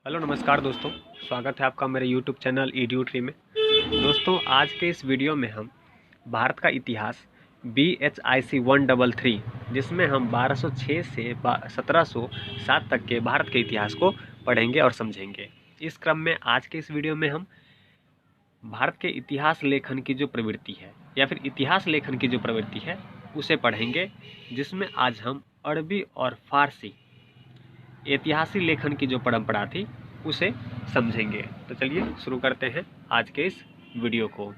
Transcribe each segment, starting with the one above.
Hello नमस्कार दोस्तों, स्वागत है आपका मेरे यूट्यूब चैनल EduTree में। दोस्तों, आज के इस वीडियो में हम भारत का इतिहास BHIC 133 जिसमें हम 1206 से 1707 तक के भारत के इतिहास को पढ़ेंगे और समझेंगे। इस क्रम में आज के इस वीडियो में हम भारत के इतिहास लेखन की जो प्रवृत्ति है या फिर इतिहास लेखन की जो प्रवृत्ति है उसे पढ़ेंगे, जिसमें आज हम अरबी और फारसी ऐतिहासिक लेखन की जो परंपरा थी उसे समझेंगे। तो चलिए शुरू करते हैं आज के इस वीडियो को।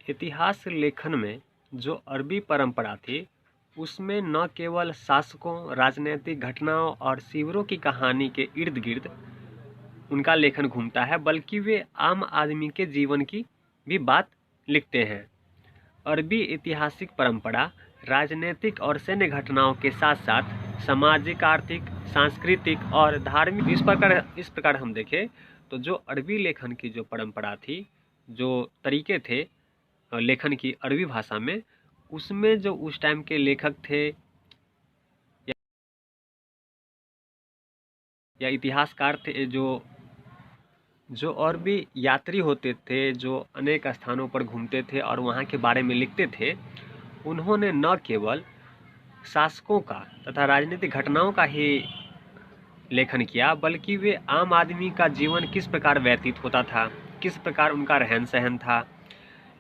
इतिहास लेखन में जो अरबी परंपरा थी उसमें न केवल शासकों, राजनीतिक घटनाओं और शिविरों की कहानी के इर्द गिर्द उनका लेखन घूमता है, बल्कि वे आम आदमी के जीवन की भी बात लिखते हैं। अरबी ऐतिहासिक परंपरा राजनीतिक और सैन्य घटनाओं के साथ साथ सामाजिक, आर्थिक, सांस्कृतिक और धार्मिक इस प्रकार हम देखें तो जो अरबी लेखन की जो परंपरा थी, जो तरीके थे लेखन की अरबी भाषा में, उसमें जो उस टाइम के लेखक थे या इतिहासकार थे, जो और भी यात्री होते थे, जो अनेक स्थानों पर घूमते थे और वहाँ के बारे में लिखते थे, उन्होंने न केवल शासकों का तथा राजनीतिक घटनाओं का ही लेखन किया, बल्कि वे आम आदमी का जीवन किस प्रकार व्यतीत होता था, किस प्रकार उनका रहन सहन था।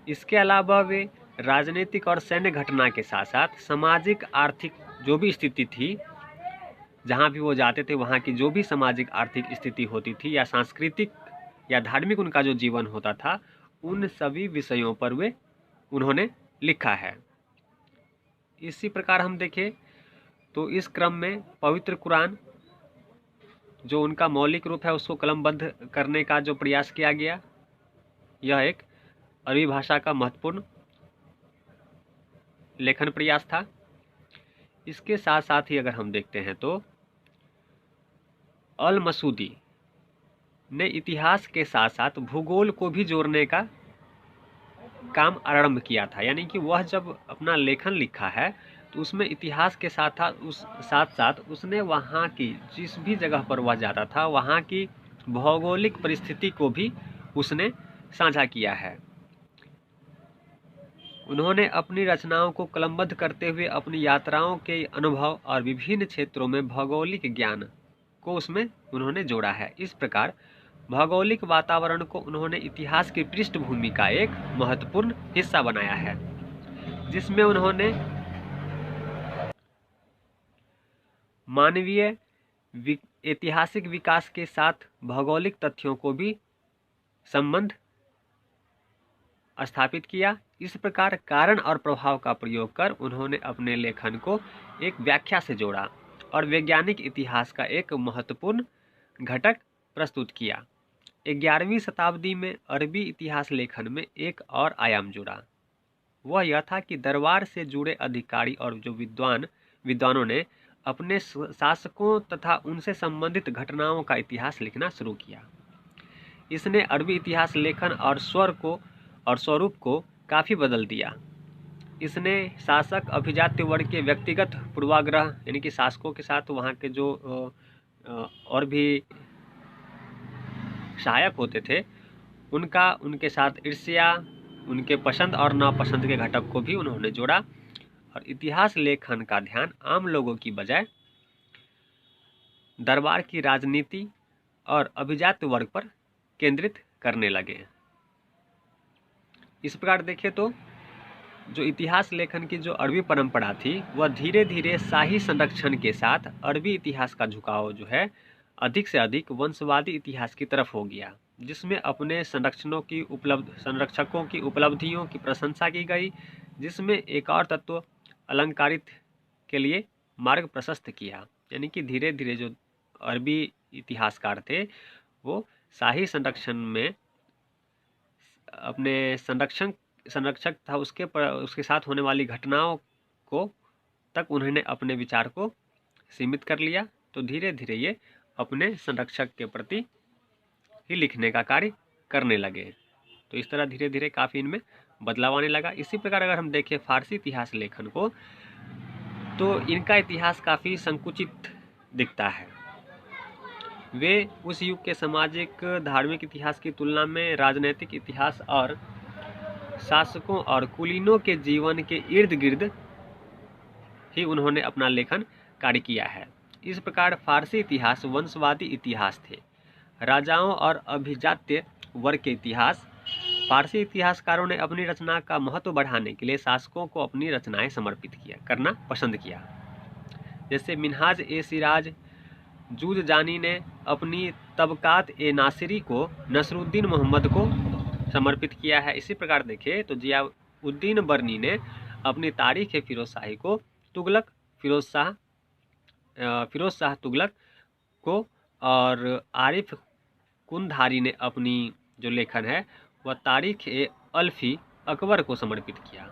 इसके अलावा वे राजनीतिक और सैन्य घटना के साथ साथ सामाजिक, आर्थिक जो भी स्थिति थी, जहाँ भी वो जाते थे वहाँ की जो भी सामाजिक आर्थिक स्थिति होती थी या सांस्कृतिक या धार्मिक उनका जो जीवन होता था, उन सभी विषयों पर वे उन्होंने लिखा है। इसी प्रकार हम देखें तो इस क्रम में पवित्र कुरान जो उनका मौलिक रूप है उसको कलमबद्ध करने का जो प्रयास किया गया, यह एक अरबी भाषा का महत्वपूर्ण लेखन प्रयास था। इसके साथ साथ ही अगर हम देखते हैं तो अल मसूदी ने इतिहास के साथ साथ भूगोल को भी जोड़ने का काम आरंभ किया था। यानी कि वह जब अपना लेखन लिखा है तो उसमें इतिहास के साथ साथ उसने वहाँ की जिस भी जगह पर वह जाता था वहाँ की भौगोलिक परिस्थिति को भी उसने साझा किया है। उन्होंने अपनी रचनाओं को कलमबद्ध करते हुए अपनी यात्राओं के अनुभव और विभिन्न क्षेत्रों में भौगोलिक ज्ञान को उसमें उन्होंने जोड़ा है। इस प्रकार भौगोलिक वातावरण को उन्होंने इतिहास की पृष्ठभूमि का एक महत्वपूर्ण हिस्सा बनाया है, जिसमें उन्होंने मानवीय ऐतिहासिक विकास के साथ भौगोलिक तथ्यों को भी संबंध स्थापित किया। इस प्रकार कारण और प्रभाव का प्रयोग कर उन्होंने अपने लेखन को एक व्याख्या से जोड़ा और वैज्ञानिक इतिहास का एक महत्वपूर्ण घटक प्रस्तुत किया। 11वीं शताब्दी में अरबी इतिहास लेखन में एक और आयाम जुड़ा। वह यह था कि दरबार से जुड़े अधिकारी और जो विद्वानों ने अपने शासकों तथा उनसे संबंधित घटनाओं का इतिहास लिखना शुरू किया। इसने अरबी इतिहास लेखन और स्वरूप को काफ़ी बदल दिया। इसने शासक, अभिजात्य वर्ग के व्यक्तिगत पूर्वाग्रह यानी कि शासकों के साथ वहाँ के जो और भी सहायक होते थे उनके साथ ईर्ष्या, उनके पसंद और नापसंद के घटक को भी उन्होंने जोड़ा और इतिहास लेखन का ध्यान आम लोगों की बजाय दरबार की राजनीति और अभिजात्य वर्ग पर केंद्रित करने लगे। इस प्रकार देखें तो जो इतिहास लेखन की जो अरबी परंपरा थी वह धीरे धीरे शाही संरक्षण के साथ अरबी इतिहास का झुकाव जो है अधिक से अधिक वंशवादी इतिहास की तरफ हो गया, जिसमें अपने संरक्षकों की उपलब्धियों की प्रशंसा की गई, जिसमें एक और तत्व अलंकारित के लिए मार्ग प्रशस्त किया। यानी कि धीरे धीरे जो अरबी इतिहासकार थे वो शाही संरक्षण में अपने संरक्षक था उसके साथ होने वाली घटनाओं को तक उन्होंने अपने विचार को सीमित कर लिया। तो धीरे धीरे ये अपने संरक्षक के प्रति ही लिखने का कार्य करने लगे। तो इस तरह धीरे धीरे काफ़ी इनमें बदलाव आने लगा। इसी प्रकार अगर हम देखें फारसी इतिहास लेखन को तो इनका इतिहास काफ़ी संकुचित दिखता है। वे उस युग के सामाजिक धार्मिक इतिहास की तुलना में राजनैतिक इतिहास और शासकों और कुलीनों के जीवन के इर्द गिर्द ही उन्होंने अपना लेखन कार्य किया है। इस प्रकार फारसी इतिहास वंशवादी इतिहास थे। राजाओं और अभिजात्य वर्ग के इतिहास। फारसी इतिहासकारों ने अपनी रचना का महत्व बढ़ाने के लिए शासकों को अपनी रचनाएं समर्पित करना पसंद किया। जैसे मिन्हाज ए सिराज जूज़जानी ने अपनी तबकात ए नासिरी को नसरुद्दीन मोहम्मद को समर्पित किया है। इसी प्रकार देखें तो जियाउद्दीन बरनी ने अपनी तारीख ए फिरोजशाही को फिरोज शाह तुगलक को, और आरिफ कुंधारी ने अपनी जो लेखन है वह तारीख ए अल्फी अकबर को समर्पित किया।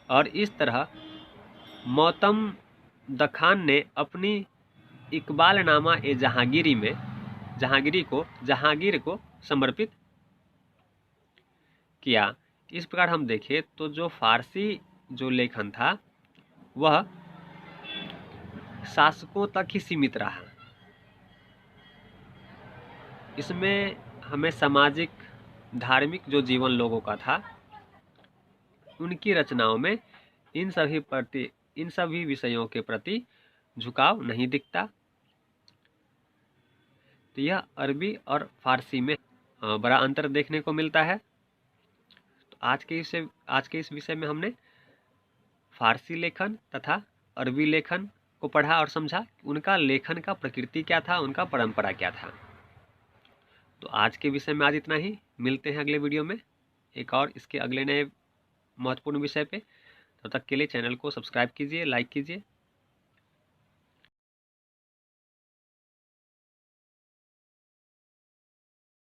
और इस तरह मौतम दखान ने अपनी इकबालनामा ए जहांगीरी में जहांगीर को समर्पित किया। इस प्रकार हम देखें तो जो फारसी जो लेखन था वह शासकों तक ही सीमित रहा। इसमें हमें सामाजिक धार्मिक जो जीवन लोगों का था उनकी रचनाओं में इन सभी विषयों के प्रति झुकाव नहीं दिखता। तो यह अरबी और फारसी में बड़ा अंतर देखने को मिलता है। तो आज के इस विषय में हमने फारसी लेखन तथा अरबी लेखन को पढ़ा और समझा, उनका लेखन का प्रकृति क्या था, उनका परंपरा क्या था। तो आज के विषय में आज इतना ही। मिलते हैं अगले वीडियो में एक और इसके अगले नए महत्वपूर्ण विषय पे। तब तक के लिए चैनल को सब्सक्राइब कीजिए, लाइक कीजिए।